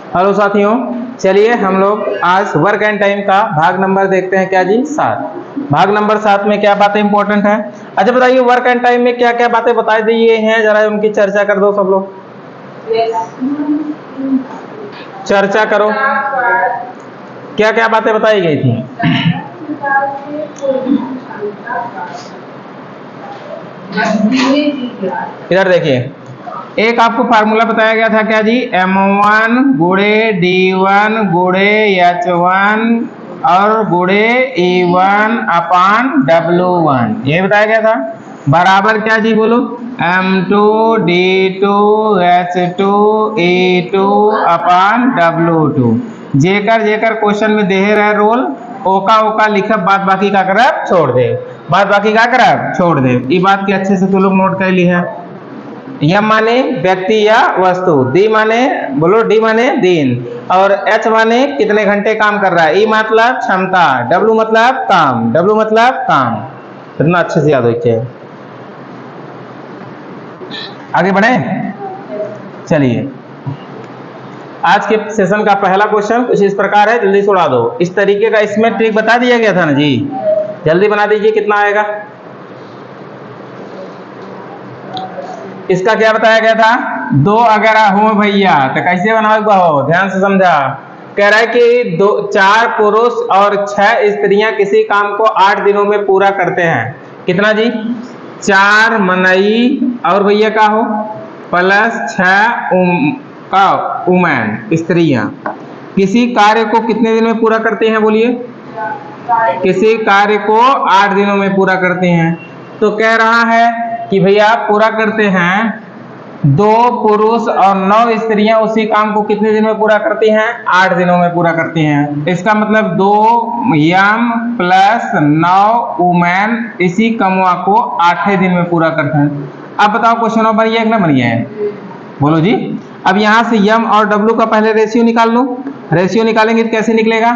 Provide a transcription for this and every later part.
Hello साथियों, चलिए हम लोग आज वर्क एंड टाइम का भाग नंबर देखते हैं। क्या जी? 7। भाग नंबर 7 में क्या बातें इंपॉर्टेंट है? अच्छा बताइए, वर्क एंड टाइम में क्या क्या बातें बताई दिए हैं, जरा उनकी चर्चा कर दो सब लोग। चर्चा करो, क्या क्या बातें बताई गई थी? इधर देखिए, एक आपको फार्मूला बताया गया था। क्या जी? M1 गुणे D1 गुणे H1 और गुणे E1 अपान W1, ये बताया गया था। बराबर क्या जी? बोलो। M2 D2 H2 E2 अपान W2। जेकर जेकर क्वेश्चन में दे रहे रोल ओका ओका लिखब, बाद बाकी का करब छोड़ दे, बाद बाकी का करब छोड़ दे। ये बात की अच्छे से तू लोग नोट कर ली है। यम माने व्यक्ति या वस्तु, डी माने बोलो, डी माने दिन, और एच माने कितने घंटे काम कर रहा है, ई मतलब क्षमता, डब्ल्यू मतलब काम, डब्ल्यू मतलब काम। इतना अच्छे से याद हो चाहिए। आगे बढ़े, चलिए आज के सेशन का पहला क्वेश्चन कुछ इस प्रकार है, जल्दी से उड़ा दो। इस तरीके का इसमें ट्रिक बता दिया गया था ना जी, जल्दी बना दीजिए। कितना आएगा? इसका क्या बताया गया था? 2 अगर हो भैया तो कैसे बनाओगे हो, ध्यान से समझा। कह रहा है कि 4 पुरुष और 6 स्त्रियां किसी काम को 8 दिनों में पूरा करते हैं। कितना जी? 4 मनई और भैया का हो प्लस 6 उमैन स्त्रियां किसी कार्य को कितने दिन में पूरा करते हैं? बोलिए। किसी कार्य को 8 दिनों में पूरा करते हैं। तो कह रहा है कि भैया पूरा करते हैं 2 पुरुष और 9 स्त्रियां उसी काम को कितने दिन में पूरा करती हैं? 8 दिनों में पूरा करती हैं। इसका मतलब 2 यम प्लस 9 वुमेन इसी कमवा को 8 दिन में पूरा करते हैं। अब बताओ क्वेश्चन नंबर ये एक ना बनिए है, बोलो जी। अब यहां से यम और डब्ल्यू का पहले रेशियो निकाल लो। रेशियो निकालेंगे तो कैसे निकलेगा?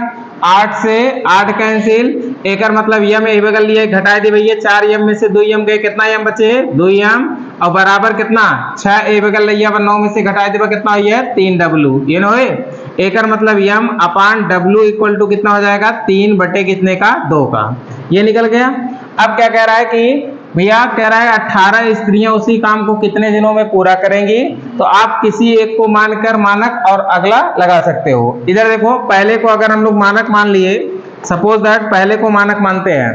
8 से 8 कैंसिल, एक मतलब यम ए बगल लिए घटा दे भैया, 4 यम में से 2 यम गए, कितना यम बचे? 2 यम, और बराबर कितना? 6 ए बगल लिया, 9 में से घटा दे कितना हुई है? 3 डब्ल्यू। ये ना एक मतलब यम अपान डब्ल्यू इक्वल टू कितना हो जाएगा? 3 बटे कितने का? 2 का। ये निकल गया। अब क्या कह रहा है कि भैया कह रहा है 18 स्त्रियां उसी काम को कितने दिनों में पूरा करेंगी। तो आप किसी एक को मानकर मानक और अगला लगा सकते हो। इधर देखो, पहले को अगर हम लोग मानक मान लिए, सपोज दैट पहले को मानक मानते हैं,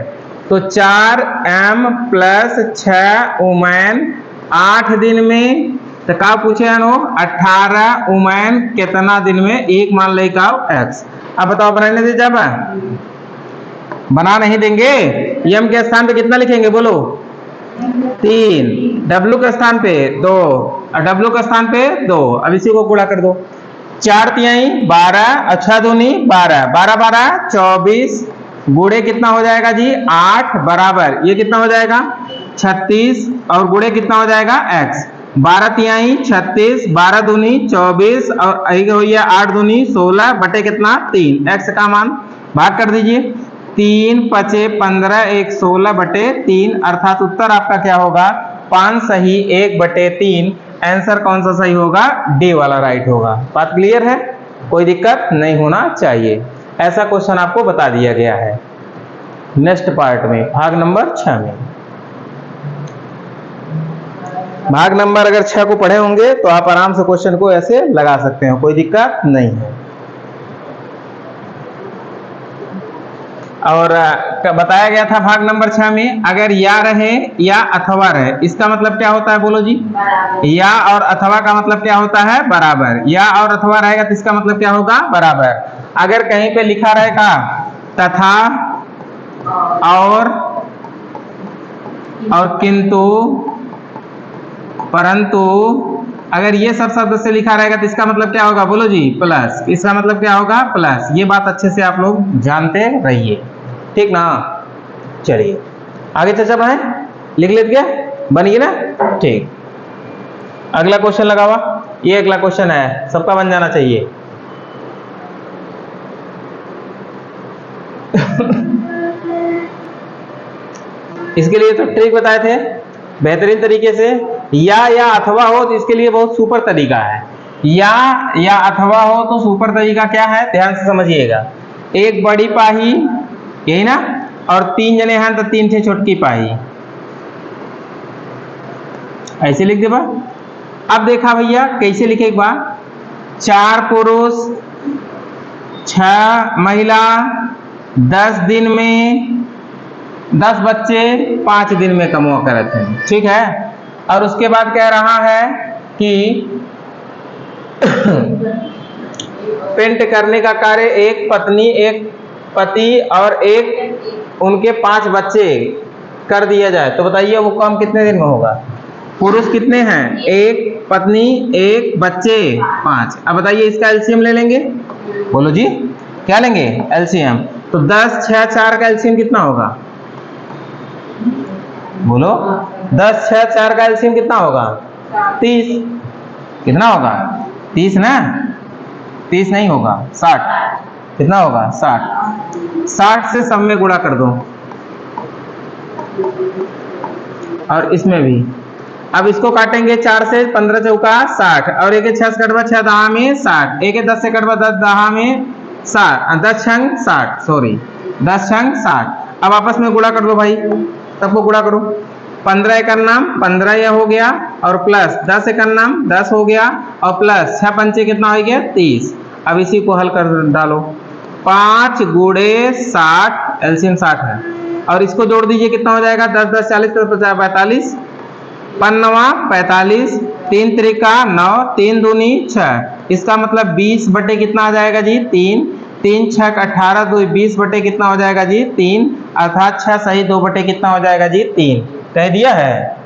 तो 4m प्लस 6 वुमेन 8 दिन में, तो क्या पूछे हैं? 18 वुमेन कितना दिन में? एक मान लेगा x। अब बताओ बनाने दे, जब बना नहीं देंगे, यम के स्थान पे कितना लिखेंगे? बोलो 3, डब्ल्यू के स्थान पे 2 और डब्ल्यू के स्थान पे 2। अब इसी को गुणा कर दो। 4 तिहाई 12, अच्छा दूनी 12, 12 12 24, गुणे कितना हो जाएगा जी? 8 बराबर ये कितना हो जाएगा? 36, और गुणे कितना हो जाएगा? x। 12 तिहाई 36, 12 दूनी 24 और 8 दूनी 16 बटे कितना? 3। x का मान भाग कर दीजिए। 3 5 15 1 16 बटे 3, अर्थात उत्तर आपका क्या होगा? 5 सही 1 बटे 3। आंसर कौन सा सही होगा? डी वाला राइट होगा। बात क्लियर है? कोई दिक्कत नहीं होना चाहिए। ऐसा क्वेश्चन आपको बता दिया गया है नेक्स्ट पार्ट में, भाग नंबर 6 में। भाग नंबर अगर 6 को पढ़े होंगे तो आप आराम से क्वेश्चन को ऐसे लगा सकते हो, कोई दिक्कत नहीं है। और बताया गया था भाग नंबर 6 में, अगर या रहे या अथवा रहे, इसका मतलब क्या होता है? बोलो जी। या और अथवा का मतलब क्या होता है? बराबर। या और अथवा रहेगा तो इसका मतलब क्या होगा? बराबर। अगर कहीं पे लिखा रहेगा तथा और किंतु परंतु, अगर ये सब शब्द से लिखा रहेगा तो इसका मतलब क्या होगा? बोलो जी। प्लस। इसका मतलब क्या होगा? प्लस। ये बात अच्छे से आप लोग जानते रहिए, ठीक ना? चलिए आगे चर्चा बढ़ाएं। लिख लेते क्या? बनिए ना? ठीक। अगला क्वेश्चन लगा हुआ, ये अगला क्वेश्चन है, सबका बन जाना चाहिए। इसके लिए तो ट्रिक बताए थे बेहतरीन तरीके से। या अथवा हो तो इसके लिए बहुत सुपर तरीका है। या अथवा हो तो सुपर तरीका क्या है, ध्यान से समझिएगा। एक बड़ी पाही, यही ना, और 3 जने हैं तो 3 थे छोटकी पाही, ऐसे लिख दे बा। अब देखा भैया कैसे लिखे एक बार, 4 पुरुष 6 महिला 10 दिन में 10 बच्चे 5 दिन में कमा करते हैं, ठीक है। और उसके बाद कह रहा है कि पेंट करने का कार्य एक पत्नी, एक पति और एक उनके 5 बच्चे कर दिया जाए, तो बताइए वो काम कितने दिन में होगा। पुरुष कितने हैं, एक पत्नी, एक बच्चे, 5। अब बताइए इसका एलसीएम ले लेंगे, बोलो जी क्या लेंगे एलसीएम। तो 10 6 4 का एलसीएम कितना होगा, बोलो 10 6 4 का एलसीएम कितना होगा, 30। कितना होगा, 30 ना, 30 नहीं होगा, 60। कितना होगा, 60। 60 से सब में गुणा कर दो, और इसमें भी। अब इसको काटेंगे 4 से, 15 चौका 60, और 1 6 से कटवा 6 दहा में 60, 1 10 से कटवा 10 दहा में 60, 10 छंग 60, सॉरी 10 छंग 60। अब आपस में गुणा कर दो भाई, सबको गुणा करो। 15 एक नाम 15 यह हो गया, और प्लस 10 एक नाम 10 हो गया, और प्लस 6 पंचे कितना हो गया, 30। अब इसी को हल कर डालो, 5 गुणे 60, एलसीएम 60 है, और इसको जोड़ दीजिए कितना हो जाएगा, 10 10 40 45, 45, 3 त्रिका 9, 3 दूनी 6, इसका मतलब 20 बटे कितना आ जाएगा जी, 3, 3 6 18, 2 20 बटे कितना हो जाएगा जी, 3, अर्थात 6 सही 2 बटे कितना हो जाएगा जी, 3। कह दिया है।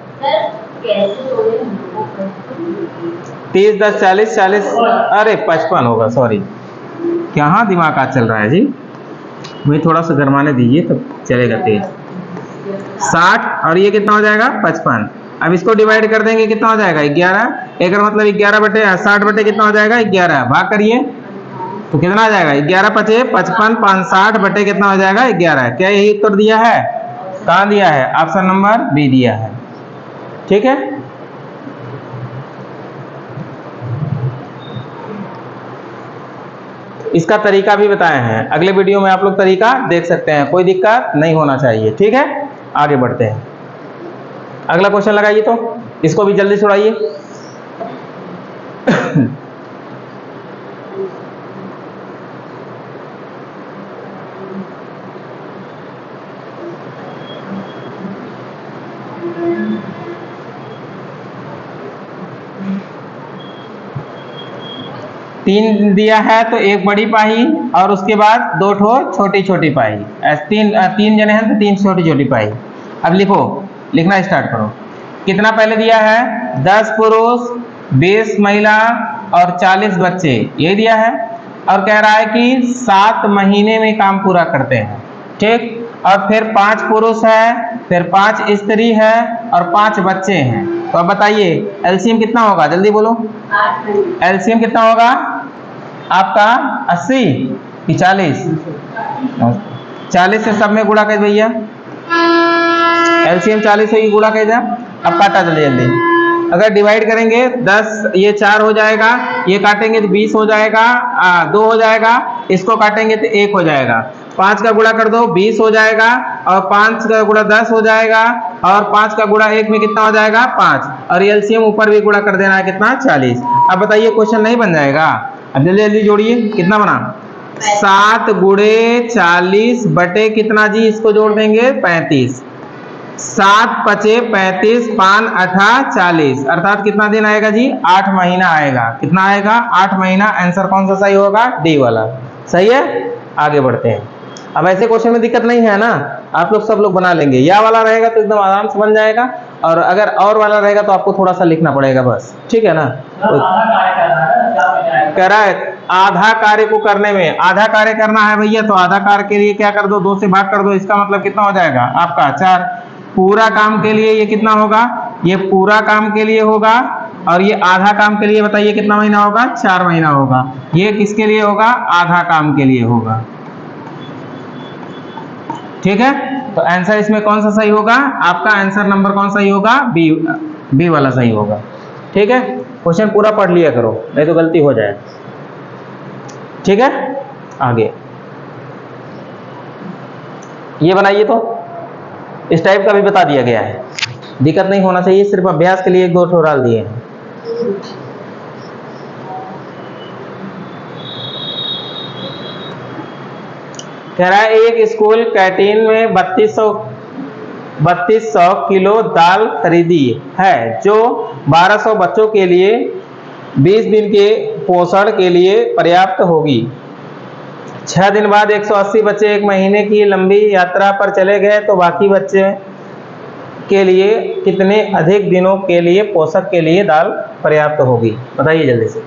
30 10 40 40, अरे 55 होगा, सॉरी कहाँ दिमाग आज चल रहा है जी, मुझे थोड़ा सा गरमाने दीजिए तब चलेगा तेज। 60 और ये कितना हो जाएगा, 55। अब इसको डिवाइड कर देंगे, कितना हो जाएगा, 11। एक मतलब 11 बटे 60 बटे कितना हो जाएगा, 11। भाग करिए तो कितना आ जाएगा, 11 पचे 55, 5 60 बटे कितना हो जाएगा, 11। क्या यही उत्तर दिया है, कहाँ दिया है, ऑप्शन नंबर बी दिया है, ठीक है। इसका तरीका भी बताए हैं, अगले वीडियो में आप लोग तरीका देख सकते हैं, कोई दिक्कत नहीं होना चाहिए, ठीक है। आगे बढ़ते हैं, अगला क्वेश्चन लगाइए, तो इसको भी जल्दी छुड़ाइए। तीन दिया है तो एक बड़ी पाही और उसके बाद 2 ठो छोटी छोटी पाही, तीन जने हैं तो 3 छोटी छोटी पाही। अब लिखो, लिखना स्टार्ट करो। कितना पहले दिया है, 10 पुरुष 20 महिला और 40 बच्चे, ये दिया है। और कह रहा है कि 7 महीने में काम पूरा करते हैं, ठीक। और फिर 5 पुरुष है, फिर 5 स्त्री है और 5 बच्चे हैं। तो अब बताइए एलसीएम कितना होगा, जल्दी बोलो। एलसीएम कितना होगा आपका, 80 कि 40? 40 से सब में गुणा कर भैया, एलसीएम 40 से गुणा कर दिया। अब काटा जल्दी जल्दी, अगर डिवाइड करेंगे 10, ये 4 हो जाएगा, ये काटेंगे तो 20 हो जाएगा, 2 हो जाएगा, इसको काटेंगे तो 1 हो जाएगा। 5 का गुणा कर दो 20 हो जाएगा, और 5 का गुणा 10 हो जाएगा, और 5 का गुणा 1 में कितना हो जाएगा, 5। और एलसीएम ऊपर भी गुणा कर देना है, कितना, 40। अब बताइए क्वेश्चन नहीं बन जाएगा। अब जल्दी जल्दी जोड़िए, कितना बना, 7 गुणे 40 बटे कितना जी, इसको जोड़ देंगे 35। 7 पचे 35, 5 8 40, अर्थात कितना दिन आएगा जी, 8 महीना आएगा। कितना आएगा, 8 महीना। आंसर कौन सा सही होगा, डी वाला सही है। आगे बढ़ते हैं। अब ऐसे क्वेश्चन में दिक्कत नहीं है ना, आप लोग सब लोग बना लेंगे। या वाला रहेगा तो एकदम आराम से बन जाएगा, और अगर और वाला रहेगा तो आपको थोड़ा सा लिखना पड़ेगा बस, ठीक है ना। कह रहा है आधा कार्य को करने में, आधा कार्य करना है भैया, तो आधा कार्य के लिए क्या कर दो, 2 से भाग कर दो। इसका मतलब कितना हो जाएगा आपका, 4। पूरा काम के लिए ये कितना होगा, ये पूरा काम के लिए होगा, और ये आधा काम के लिए बताइए कितना महीना होगा, 4 महीना होगा। ये किसके लिए होगा, आधा काम के लिए होगा, ठीक है। तो आंसर इसमें कौन सा सही होगा, आपका आंसर नंबर कौन सही होगा, बी बी वाला सही होगा। ठीक है, क्वेश्चन पूरा पढ़ लिया करो नहीं तो गलती हो जाए। ठीक है, आगे ये बनाइए, तो इस टाइप का भी बता दिया गया है, दिक्कत नहीं होना चाहिए, सिर्फ अभ्यास के लिए एक दो ठो डाल दिए हैं। कह रहा है एक स्कूल कैंटीन में 3200 किलो दाल खरीदी है जो 1200 बच्चों के लिए 20 दिन के पोषण के लिए पर्याप्त होगी। 6 दिन बाद 180 बच्चे एक महीने की लंबी यात्रा पर चले गए तो बाकी बच्चे के लिए कितने अधिक दिनों के लिए पोषक के लिए दाल पर्याप्त होगी? बताइए जल्दी से।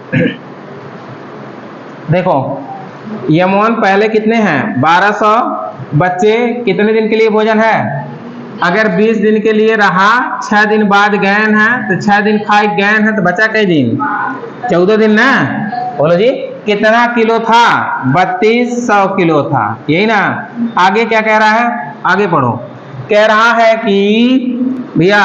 देखो यमोन पहले कितने हैं 1200 बच्चे कितने दिन के लिए भोजन है? अगर 20 दिन के लिए रहा, 6 दिन बाद गैन है तो 6 दिन खाए गैन है तो बचा कई दिन? 14 दिन ना। बोलो जी कितना किलो था? 3200 किलो था, यही ना। आगे क्या कह रहा है, आगे पढ़ो। कह रहा है कि भैया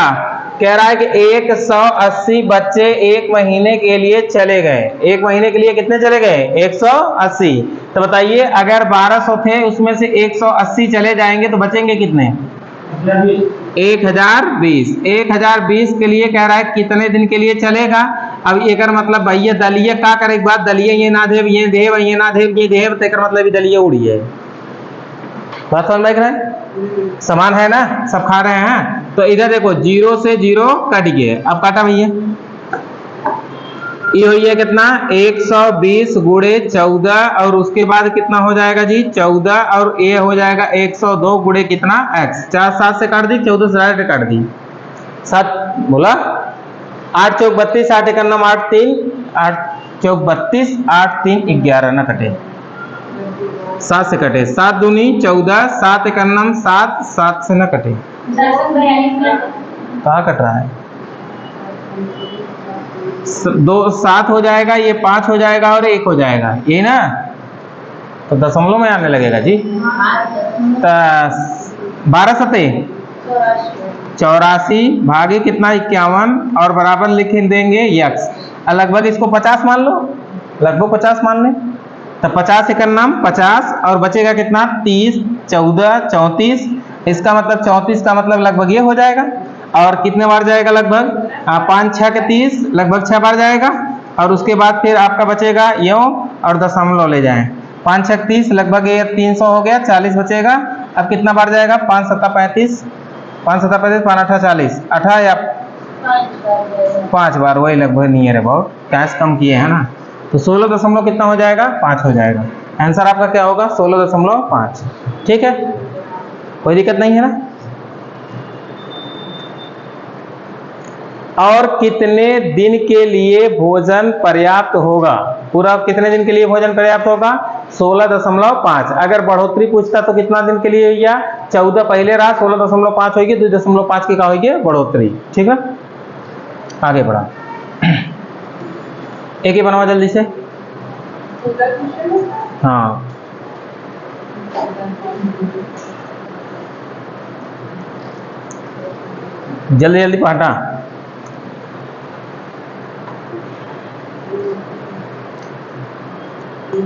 कह रहा है कि 180 बच्चे एक महीने के लिए चले गए। एक महीने के लिए कितने चले गए? 180। तो बताइए अगर 1200 थे उसमें से 180 चले जाएंगे तो बचेंगे कितने? 1020। 1020 के लिए कह रहा है कितने दिन के लिए चलेगा? अब ये कर मतलब भैया दलिए का करे एक बात, दलिए ये ना देव ये देव ये ना देव ये देव तेकर मतलब ये दलिए उड़ी है। बात समझ में रहा है? समान है ना, सब खा रहे हैं। तो इधर देखो 0 से 0 कट गए, अब काटा भैया ये हुई है कितना 120 गुणे 14 और उसके बाद कितना हो जाएगा जी 14 और ये हो जाएगा 102 गुणे कितना x। 4 7 से काट दी, 14 से डायरेक्ट काट दी, 7 बोला 8 चौक 32, 8 एक 9 8 3 8 चौक 32 8 3 11 ना कटे, 7 से कटे, 7 दूनी 14 7 एक 9 7 7 से ना कटे, कहाँ कट रहा है 2 7 हो जाएगा, ये 5 हो जाएगा और 1 हो जाएगा, यही ना। तो दशमलव में आने लगेगा जी। 12 सते 84 भागे कितना 51 और बराबर लिख देंगे यक्स। लगभग इसको 50 मान लो, लगभग 50 मान लें। तो 50 एक नाम 50 और बचेगा कितना 30 14 34। इसका मतलब 34 का मतलब लगभग ये हो जाएगा। और कितने बार जाएगा लगभग 5 6 के 30, लगभग 6 बार जाएगा। और उसके बाद फिर आपका बचेगा यूं और दशमलव ले जाएं, 5 6 30 लगभग ये 300 हो गया, 40 बचेगा। अब कितना बार जाएगा 5 7 35, 5 7 35 5 8 40, 8 या 5 बार, वही लगभग नियर अबाउट, कैश कम किए है ना। तो 16 दशमलव कितना हो जाएगा 5 हो जाएगा। आंसर आपका क्या होगा 16.5। ठीक है, कोई दिक्कत नहीं है ना। और कितने दिन के लिए भोजन पर्याप्त होगा? पूरा कितने दिन के लिए भोजन पर्याप्त होगा 16.5। अगर बढ़ोतरी पूछता तो कितना दिन के लिए या 14 पहले रहा 16.5 होगी, 2.5 की क्या होगी बढ़ोतरी। ठीक है, आगे बढ़ा। एक ही बनाओ जल्दी से। हाँ जल्दी जल्दी पाटा।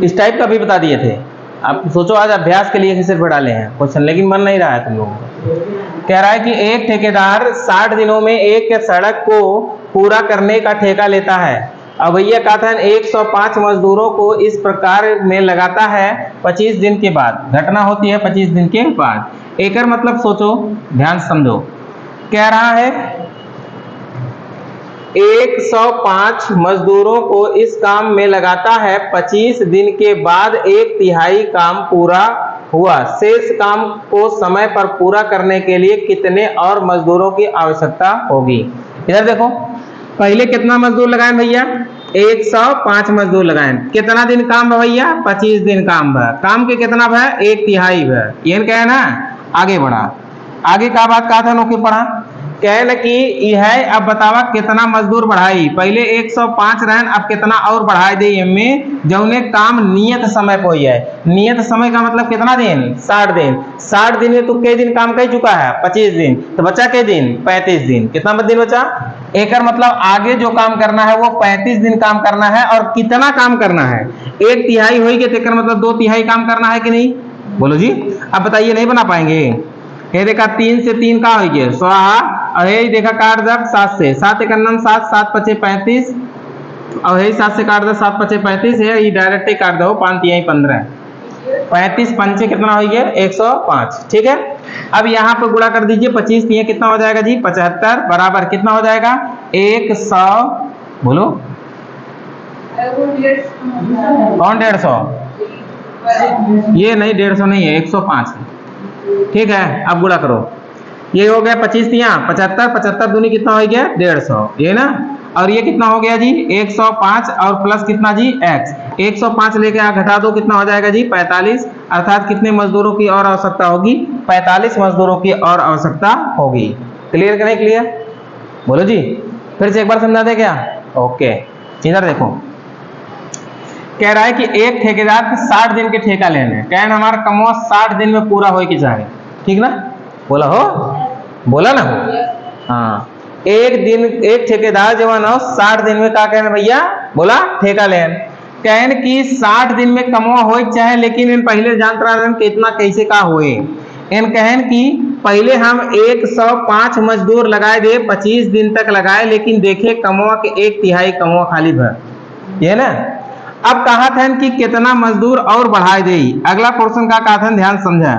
इस टाइप का भी बता दिए थे। आप सोचो आज अभ्यास के लिए सिर्फ डाले हैं क्वेश्चन, लेकिन बन नहीं रहा है तुम लोगों को। कह रहा है कि एक ठेकेदार 60 दिनों में एक सड़क को पूरा करने का ठेका लेता है। अब भैया कथन 105 मजदूरों को इस प्रकार में लगाता है 25 दिन के बाद। घटना होती है 25 दिन के बाद। एकर मतलब सोचो, ध्यान समझो। कह रहा है 105 मजदूरों को इस काम में लगाता है, 25 दिन के बाद 1/3 काम पूरा हुआ। शेष काम को समय पर पूरा करने के लिए कितने और मजदूरों की आवश्यकता होगी? इधर देखो, पहले कितना मजदूर लगाए भैया 105 मजदूर लगाए। कितना दिन काम है भैया 25 दिन काम है। काम के कितना है 1/3 है, ये क्या है ना। आगे बढ़ा, आगे का बात कहा था नौकरी पढ़ा। कहे न कि यह है, अब बतावा कितना मजदूर बढ़ाई। पहले 105 रहन, अब कितना और बढ़ाई दे इनमें जौने काम नियत समय को ही है। नियत समय का मतलब कितना दिन? 60 दिन। 60 दिन में तू कई दिन काम कर चुका है? 25 दिन। तो बचा कई दिन? 35 दिन। कितना दिन बचा? एक मतलब आगे जो काम करना है वो 35 दिन काम करना है। और कितना काम करना है? 1/3 होगी तो मतलब 2/3 काम करना है कि नहीं? बोलो जी। अब बताइए, नहीं बना पाएंगे? ये देखा 3 से 3 का हो गया स्वाहा। और यही देखा काट दब 7 से 7 एक 7 7 5 35। और यही 7 से काट दो 7 5 35 है, ये डायरेक्ट ही काट दो 5 3 15 35 पंचे कितना हो गया? 105। ठीक है, अब यहाँ पर गुणा कर दीजिए। 25 3 कितना हो जाएगा जी? 75 बराबर कितना हो जाएगा? 100। बोलो कौन 150? ये नहीं 150 नहीं है, 105 है। ठीक है, अब गुणा करो। ये हो गया 25 3 75, 75 दूनी कितना हो गया? 150, ये ना। और ये कितना हो गया जी? 105 और प्लस कितना जी? x। 105 लेके घटा दो, कितना हो जाएगा जी? 45। अर्थात कितने मजदूरों की और आवश्यकता होगी? 45 मजदूरों की और आवश्यकता होगी। क्लियर कि नहीं क्लियर? बोलो जी, फिर से एक बार समझा दे क्या? ओके, इधर देखो, कह रहा है कि एक ठेकेदार के 60 दिन के ठेका लेने, कहना हमारा कमवा 60 दिन में पूरा हो के चाहिए। ठीक ना? बोला हो? बोला ना हो? हाँ, एक ठेकेदार जो है ना 60 दिन में क्या कहना भैया? बोला ठेका लेन। कहन कि 60 दिन में कमवा हो चाहे, लेकिन इन पहले जानते रहे कितना कैसे का होए। इन कहन कि पहले हम 105 मजदूर लगाए दे, 25 दिन तक लगाए, लेकिन देखे कमवा के 1/3 कमवा खाली भर, ये ना। अब कहा था कि कितना मजदूर और बढ़ाए दे। अगला पोर्शन का कहा था, ध्यान समझा।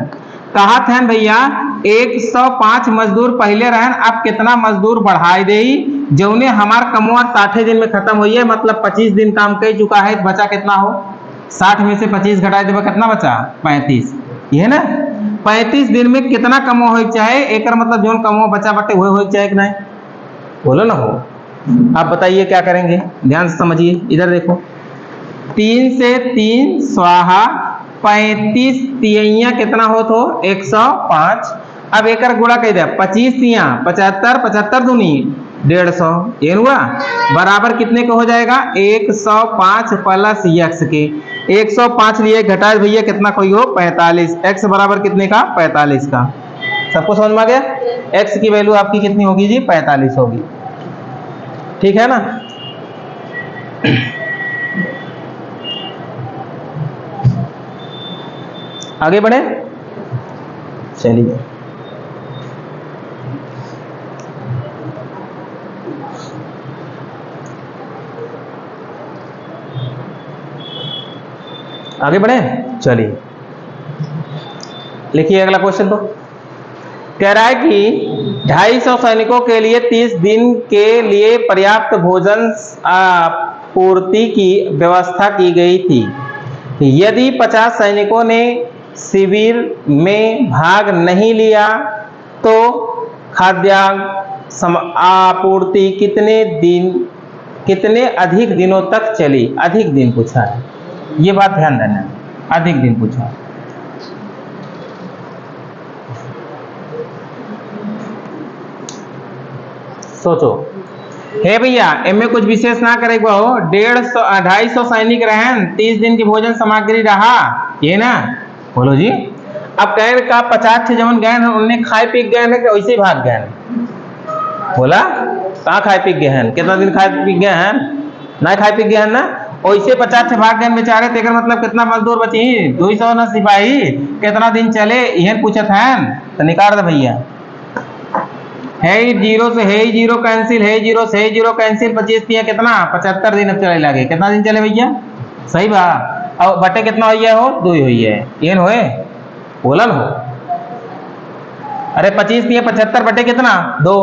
कहा था भैया 105 मजदूर पहले रहन, अब कितना मजदूर बढ़ाए दे जौने हमार कमवा 60 दिन में खत्म हुई है। मतलब 25 दिन काम कर चुका है, बचा कितना हो? 60 में से 25 घटाए देगा, कितना बचा? 35, ये ना। 35 दिन में कितना कमवा हो चाहे, एक मतलब जो कमवा बचा बटे हुए हो चाहे कि नहीं? बोलो ना हो। आप बताइए क्या करेंगे? ध्यान से समझिए, इधर देखो। 3 से 3 स्वाहा, 35 तिया कितना हो तो 105। अब एक गुणा कह दिया, 25 तिया 75, 75 दूनी 150, ये हुआ बराबर कितने का हो जाएगा? 105 प्लस x के। 105 लिए घटाए भैया कितना कोई हो? 45। x बराबर कितने का? 45 का। सबको समझ में आ गया? x की वैल्यू आपकी कितनी होगी जी? 45 होगी। ठीक है ना? आगे बढ़े, चलिए। आगे बढ़े, चलिए। लिखिए अगला क्वेश्चन। तो कह रहा है कि 250 सैनिकों के लिए 30 दिन के लिए पर्याप्त भोजन पूर्ति की व्यवस्था की गई थी। यदि 50 सैनिकों ने शिविर में भाग नहीं लिया तो खाद्यान्न आपूर्ति कितने अधिक दिनों तक चली? अधिक दिन पूछा है, ये बात ध्यान देना, अधिक दिन पूछा। सोचो हे भैया, इनमें कुछ विशेष ना करेगा हो। 250 सैनिक रहन, 30 दिन की भोजन सामग्री रहा, ये ना। बोलो जी। अब कह का 50 जमन गए हैं, उन्हें खाए पी गए हैं कि वैसे ही भाग गए हैं? बोला कहाँ खाए पी गए हैं? कितना दिन खाए पी गए हैं? ना खाए पी गए हैं ना, वैसे 50 भाग गए बेचारे। तेकर मतलब कितना मजदूर बची? 200 ना सिपाही, कितना दिन चले यह पूछत है। तो निकाल दे भैया। है 0 से है 0 कैंसिल, है 0 से है 0 कैंसिल। 25 दिया कितना? 75 दिन अब चले लगे। कितना दिन चले भैया? सही बा। और बटे कितना हुई है? हो 2 हुई है, ये होए बोलन हो। अरे 25 दिए 75 बटे कितना? 2।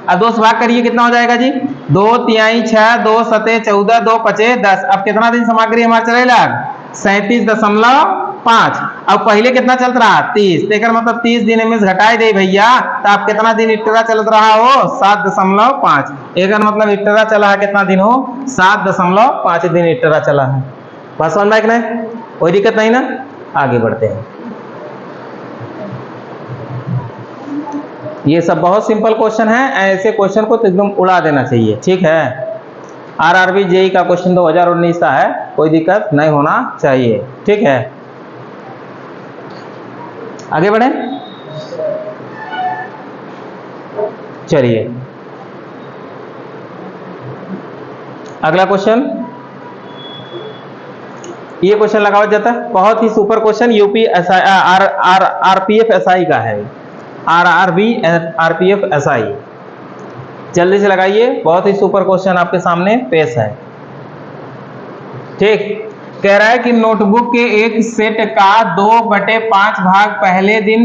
अब 2 से भाग करिए, कितना हो जाएगा जी? 2 तिहाई 6, 2 सते 14, 2 पचे 10। अब कितना दिन सामग्री हमारे चले लग? 37.5। अब पहले कितना चलता रहा? 30। तेकर मतलब 30 दिन में घटाए दे भैया, तो आप कितना दिन इटरा चलत रहा हो? 7.5। एक मतलब इटरा चला है कितना दिन हो? 7.5 दिन इटरा चला है। बस समझ में नहीं? कोई दिक्कत नहीं ना? आगे बढ़ते हैं। ये सब बहुत सिंपल क्वेश्चन है, ऐसे क्वेश्चन को तो एकदम उड़ा देना चाहिए। ठीक है, आरआरबी जेई का क्वेश्चन 2019 का है, कोई दिक्कत नहीं होना चाहिए। ठीक है, आगे बढ़े। चलिए अगला क्वेश्चन, ये क्वेश्चन लगाया जाता है, बहुत ही super question, UP SI RPF SI का है, आरआरबी आरपीएफ एसआई। जल्दी से लगाइए, बहुत ही सुपर क्वेश्चन आपके सामने पेश है। ठीक, कह रहा है कि नोटबुक के एक सेट का 2/5 भाग पहले दिन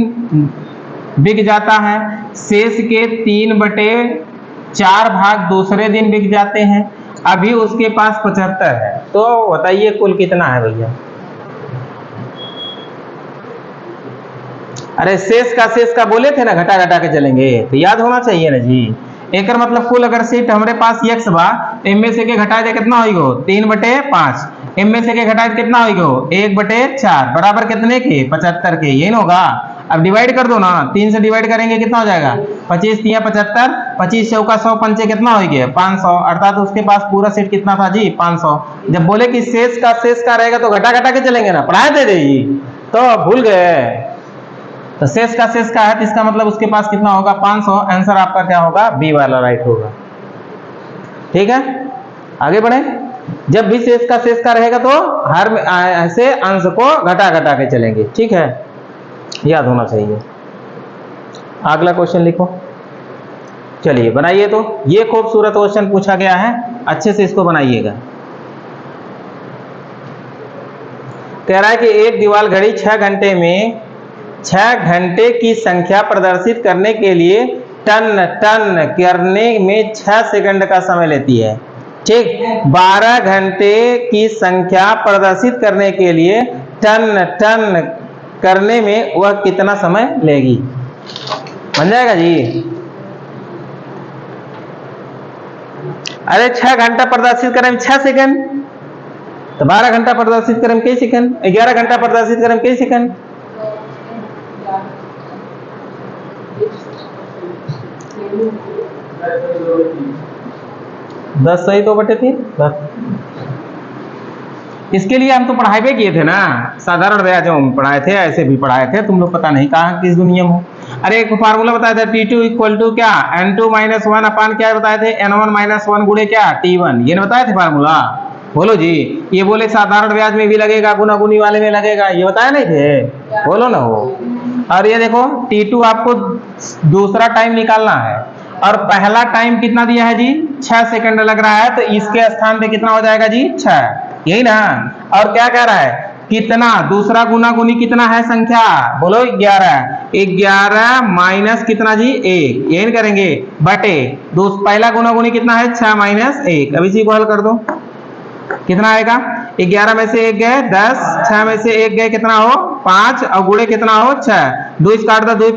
बिक जाता है, शेष के 3/4 भाग दूसरे दिन बिक जाते हैं, अभी उसके पास 75 है, तो बताइए कुल कितना है भैया। अरे शेष का बोले थे ना, घटा घटा के चलेंगे, तो याद होना चाहिए ना जी। एक मतलब कुल अगर सीट हमारे पास x बा, इनमें से के घटाए दे कितना होइगो 3/5, इनमें से के घटाए कितना होइगो 1/4 बराबर कितने के 75 के, यही ना होगा। अब डिवाइड कर दो ना, 3 से डिवाइड करेंगे कितना हो जाएगा 25 3 75, 25 चौका 100 पंचे कितना हो गया 500, अर्थात उसके पास पूरा सेट कितना था जी 500। जब बोले कि शेष का रहेगा तो घटा घटा के चलेंगे ना, पढ़ाए दे जी, तो भूल गए। तो शेष का है, तो इसका मतलब उसके पास कितना होगा 500। आंसर आपका क्या होगा, बी वाला राइट होगा। ठीक है, आगे बढ़े। जब भी शेष का रहेगा तो हर ऐसे अंश को घटा घटा के चलेंगे। ठीक है, याद होना चाहिए। अगला क्वेश्चन लिखो, चलिए बनाइए। तो ये खूबसूरत क्वेश्चन पूछा गया है, अच्छे से इसको बनाइएगा। कह रहा है कि एक दीवार घड़ी 6 घंटे में 6 घंटे की संख्या प्रदर्शित करने के लिए टन करने में 6 सेकंड का समय लेती है। ठीक, 12 घंटे की संख्या प्रदर्शित करने के लिए टन करने में वह कितना समय लेगी। बन जाएगा जी। अरे 6 घंटा प्रदर्शित करें 6 सेकंड, तो 12 घंटा प्रदर्शित करें कई सेकंड, 11 घंटा प्रदर्शित करें कई सेकंड। दस सही 2/3 बस। इसके लिए हम तो पढ़ाई भी किए थे ना, साधारण ब्याज जो हम पढ़ाए थे, ऐसे भी पढ़ाए थे, तुम लोग पता नहीं कहाँ किस दुनिया में। अरे एक फार्मूला बताया था T2 इक्वल टू क्या N2 - 1 अपान क्या बताए थे N1 - 1 गुणे क्या T1, ये बताए थे फार्मूला। बोलो जी, ये बोले साधारण ब्याज में भी लगेगा, गुना-गुनी वाले में लगेगा, ये बताया नहीं थे, बोलो ना हो। और ये देखो T2 आपको दूसरा टाइम निकालना है, और पहला टाइम कितना दिया है जी 6 सेकंड लग रहा है, तो इसके स्थान पे कितना हो जाएगा जी 6, यही ना। और क्या कह रहा है कितना, दूसरा गुना गुनी कितना है संख्या, बोलो 11 माइनस कितना जी 1, यही करेंगे बटे पहला गुना गुनी कितना है 6 - 1। अब इसी को हल कर दो, कितना आएगा 11 में से 1 गए 10, 6 में से 1 गए कितना हो 5, और गुणे कितना हो 6, 2 काट दो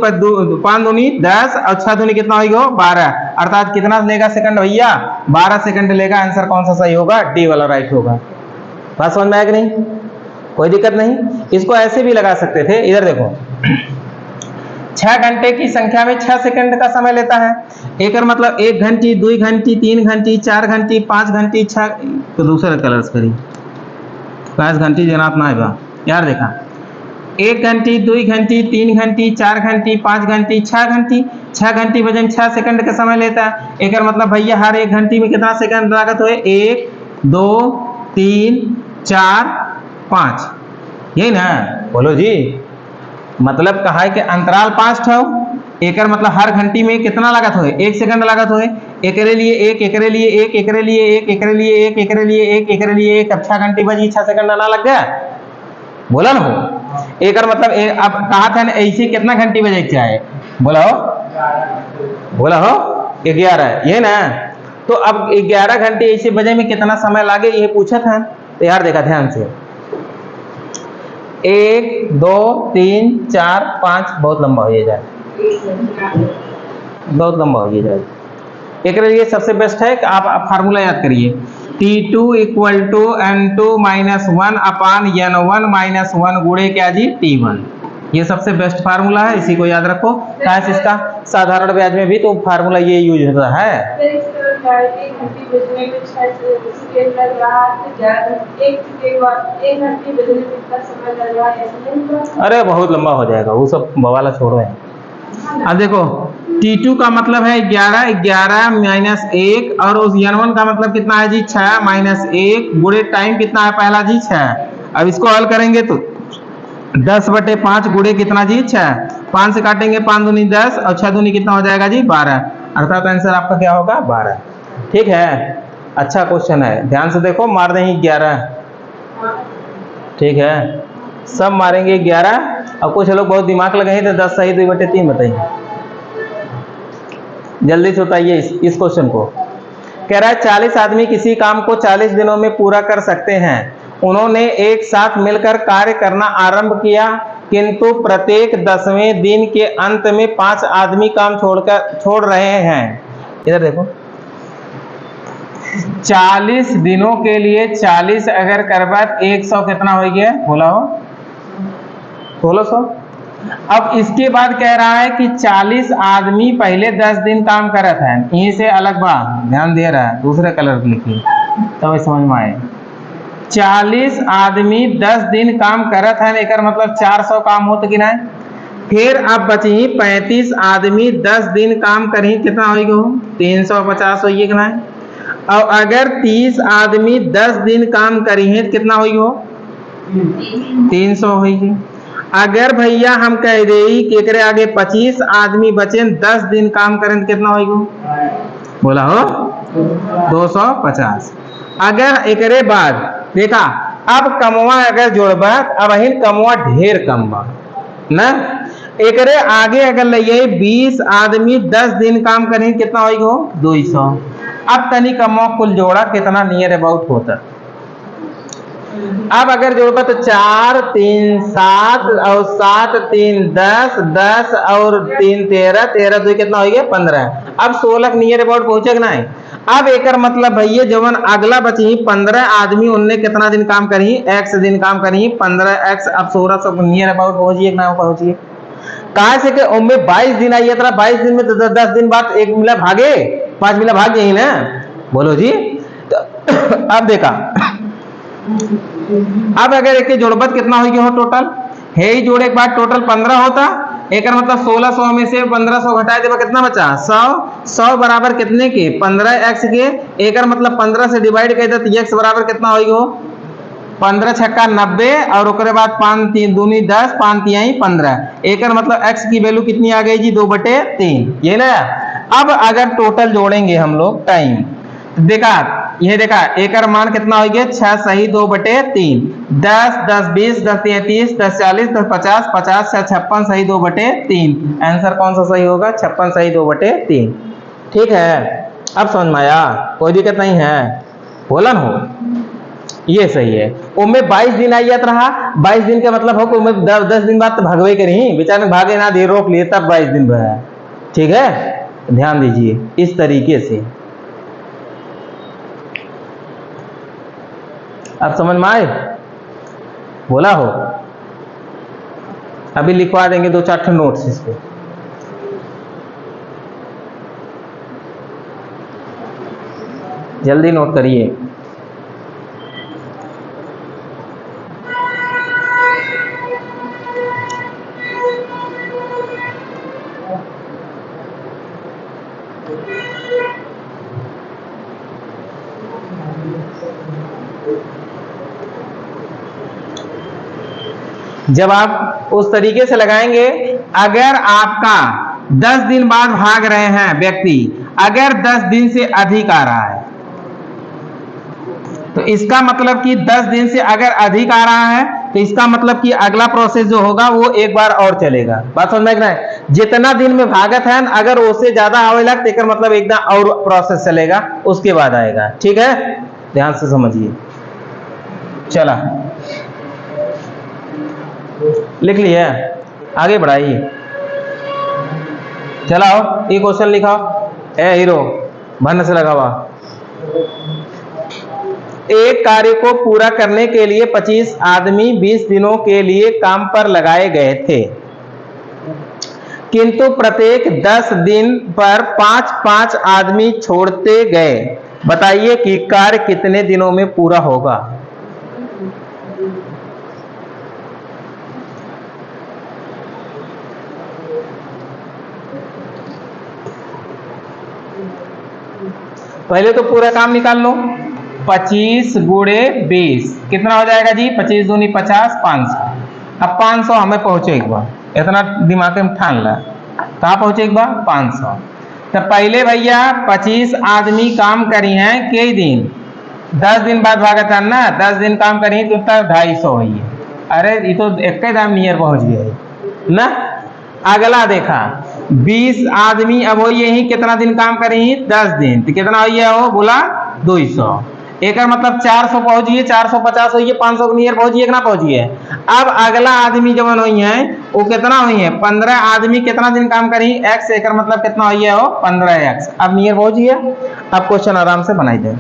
5 दूनी 10 और 6 दूनी कितना होगा 12, अर्थात कितना लेगा सेकंड भैया 12 सेकंड लेगा। आंसर कौन सा सही होगा, डी वाला राइट होगा। बात समझ में आया कि नहीं, कोई दिक्कत नहीं। इसको ऐसे भी लगा सकते थे, इधर देखो 6 घंटे की संख्या में 6 सेकंड का समय लेता है, एक मतलब 1 घंटी 2 घंटी 3 घंटी 4 घंटी 5 घंटी 6, तो दूसरे कलर्स करी 5 घंटी जनाब ना है यार, देखा 1 घंटी 2 घंटी 3 घंटी 4 घंटी 5 घंटी 6 घंटी, 6 घंटी वजन 6 सेकंड का समय लेता है। एक मतलब भैया हर 1 घंटी में कितना सेकंड लागत हुए 1 2 3 4 5, यही ना, बोलो जी। मतलब कहा है कि अंतराल 5 ठो, एक मतलब हर घंटी में कितना लागत हुए 1 सेकंड लागत हुए, एकरे लिए 1 एकरे लिए 1 एकरे लिए 1 एकरे लिए 1 एकरे लिए 1 एकरे लिए 1, अब 6 घंटी बजी 6 सेकंड ना लग गया, बोला ना हो। एक मतलब अब कहा था ना ऐसे कितना घंटी बजे चाहे, बोला हो 11, ये ना। तो अब 11 घंटे ऐसे बजे में कितना समय लागे ये पूछा था, तो यार देखा ध्यान से 1 2 3 4 5 बहुत लंबा हो जाए, बहुत लंबा हो जाए। एक लिए सबसे बेस्ट है कि आप फार्मूला याद करिए, T2 equal to N2 - 1 upon N1 - 1 गुणे क्या जी T1, ये सबसे बेस्ट फार्मूला है, इसी को याद रखो। कैश इसका साधारण ब्याज में भी तो फार्मूला ये यूज होता है। अरे बहुत लंबा हो जाएगा, वो सब बवाला छोड़ो है। अब देखो T2 का मतलब है 11, 11 माइनस 1, और उस N1 का मतलब कितना है जी 6 माइनस 1 गुणे टाइम कितना है पहला जी 6। अब इसको हल करेंगे तो 10/5 गुणे कितना जी 6, 5 से काटेंगे 5 दूनी 10 और 6 दूनी कितना हो जाएगा जी 12, अर्थात आंसर आपका क्या होगा 12। ठीक है, अच्छा क्वेश्चन है, ध्यान से देखो, मार देंगे 11। ठीक है, सब मारेंगे 11। और कुछ लोग बहुत दिमाग लगाए तो 10 सही 2/3 बताइए। जल्दी से बताइए इस क्वेश्चन को। कह रहा है 40 आदमी किसी काम को 40 दिनों में पूरा कर सकते हैं। उन्होंने एक साथ मिलकर कार्य करना आरंभ किया, किंतु प्रत्येक 10वें दिन के अंत में 5 आदमी काम छोड़ रहे हैं। इधर देखो, 40 दिनों के लिए 40 अगर करबा 100 कितना हो गया, बोला हो 1600। अब इसके बाद कह रहा है कि 40 आदमी पहले 10 दिन काम करत है, यहीं से अलग बात ध्यान दे रहा है, दूसरे कलर लिखिए तब समझ में आए। 40 आदमी 10 दिन काम करत है, एक मतलब 400 काम होता कि नहीं। फिर अब बची 35 आदमी 10 दिन काम करी, कितना होगा 350 होगी कि नहीं। और अगर 30 आदमी 10 दिन काम करी है तो कितना होगा 300 होगी। अगर भैया हम कह दे कि एकरे आगे 25 आदमी बचे 10 दिन काम करें तो कितना होगा, बोला हो 250। अगर एकरे बाद देखा, अब कमवा अगर जोड़बा, अब अहिन कमवा ढेर कम बा ना, एकरे आगे अगर लइए 20 आदमी 10 दिन काम करें कितना होगा 200। अब तनी कमवा कुल जोड़ा कितना नियर अबाउट होता। अब अगर जोड़बा तो 4 3 7 और 7 3 10, 10 और 3 13, 13 2 कितना हो गया 15। अब 16 नियर अबाउट पहुंचे ना। अब एक मतलब भैया जवन अगला बची 15 आदमी, उनने कितना दिन काम करी, x दिन काम करी 15x। अब 1600 नियर अबाउट पहुंचिए ना पहुंचिए, कहा से कि उनमें 22 दिन आई है, 22 दिन में तो 10 दिन बाद 1 मिला भागे, 5 मिला भाग यही ना, बोलो जी। तो अब देखा, अब अगर एक जोड़बत कितना हो गया हो टोटल है ही जोड़े के बाद टोटल 15 होता, एक मतलब 1600 में से 1500 घटा देगा कितना बचा 100। 100 बराबर कितने के 15x के, एक मतलब 15 से डिवाइड कर दे तो x बराबर कितना होगा 15 छक्का 90, और उसके बाद 5 3 दूनी 10, 5 तिहाई 15, एक मतलब x की वैल्यू कितनी आ गई जी 2/3, ये ना। अब अगर टोटल जोड़ेंगे हम लोग टाइम, देखा ये देखा एक मान कितना हो गया 6 सही 2/3, 10 10 20 10 30 10 40 10 50, 50 से 56 सही 2/3। आंसर कौन सा सही होगा 56 सही 2/3। ठीक है, अब समझ में आया, कोई दिक्कत नहीं है, बोला हो ये सही है। उनमें 22 दिन आई जाता रहा, 22 दिन का मतलब हो कि उनमें 10 दिन बाद तो भागवे करी, बेचारे भागे ना दे, रोक लिए तब 22 दिन भरा। ठीक है, ध्यान दीजिए इस तरीके से। अब समझ में आए, बोला हो। अभी लिखवा देंगे 2-4 नोट्स इस पे। जल्दी नोट करिए। जब आप उस तरीके से लगाएंगे, अगर आपका 10 दिन बाद भाग रहे हैं व्यक्ति, अगर 10 दिन से अधिक आ रहा है तो इसका मतलब कि 10 दिन से अगर अधिक आ रहा है तो इसका मतलब कि अगला प्रोसेस जो होगा वो एक बार और चलेगा। बात समझ में है, जितना दिन में भागत है अगर उससे ज्यादा आवे लग तो मतलब एकदम और प्रोसेस चलेगा, उसके बाद आएगा। ठीक है, ध्यान से समझिए। चला लिख लिया, आगे बढ़ाइए। चलाओ ये क्वेश्चन लिखाओ। ए हीरो भन्न से लगा हुआ, एक कार्य को पूरा करने के लिए 25 आदमी 20 दिनों के लिए काम पर लगाए गए थे। किंतु प्रत्येक 10 दिन पर 5-5 आदमी छोड़ते गए। बताइए कि कार्य कितने दिनों में पूरा होगा। पहले तो पूरा काम निकाल लो। 25 गुणे 20 कितना हो जाएगा जी? 25 दूनी 50, 500। अब 500 हमें पहुंचे एक बार, इतना दिमाग में ठान ला। कहाँ पहुंचे एक बार? 500। तो पहले भैया 25 आदमी काम करी हैं कई दिन? 10 दिन बाद भागा ना, 10 दिन काम करी तो 250 हुई है। अरे ये तो एक दाम नियर पहुंच गया ना। अगला देखा 20 आदमी, अब वो यही कितना दिन काम करी? 10 दिन, तो कितना हुई है? वो बोला 200। एक मतलब 400 पहुंचिए, 450 हुई है, 500 के नियर पहुंचिए कि ना पहुंचिए। अब अगला आदमी जब हुई है वो कितना हुई है? 15 आदमी कितना दिन काम करी? x। एक मतलब कितना हुई है? वो 15x। अब नियर पहुंचिए। अब क्वेश्चन आराम से बनाई दे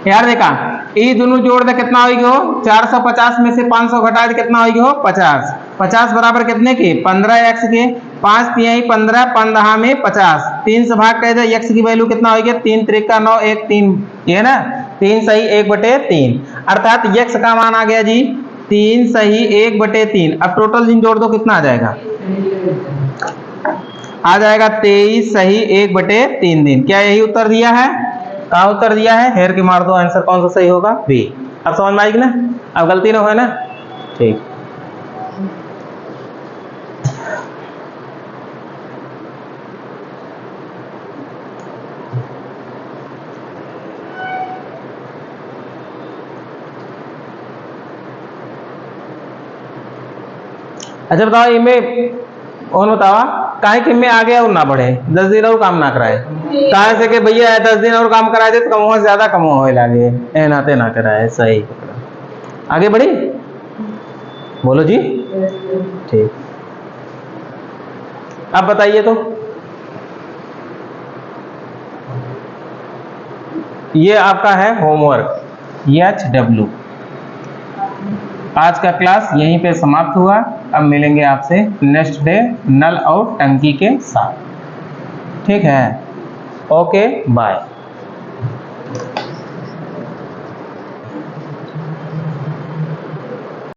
यार। देखा ये दोनों जोड़ दे कितना होगी? हो 450 में से 500 घटा दे कितना होगी? हो 50। 50 बराबर कितने के? 15x के। 5 तिहाई 15, 15 में 50, 3 से भाग कर दे। x की वैल्यू कितना होगी? 3 त्रिका 9, 1 3, ये ना 3 सही 1/3, अर्थात x का मान आ गया जी 3 सही 1/3। अब टोटल दिन जोड़ दो, कितना आ जाएगा? आ जाएगा 23 सही 1/3 दिन। क्या यही उत्तर दिया है? कहाँ उत्तर दिया है? हेर के मार दो, आंसर कौन सा सही होगा? बी। अब समझ में आएगी ना? अब गलती ना हो ना। ठीक। अच्छा बताओ, इनमें और बतावा काहे कि मैं आगे और ना बढ़े, 10 दिन और काम ना कराए। कहा से कि भैया 10 दिन और काम कराए दे तो कमो ज्यादा कमो हो लागे, ए नाते ना कराए। सही आगे बढ़ी, बोलो जी। ठीक, अब बताइए तो ये आपका है होमवर्क HW। आज का क्लास यहीं पे समाप्त हुआ। अब मिलेंगे आपसे नेक्स्ट डे नल और टंकी के साथ। ठीक है, ओके बाय।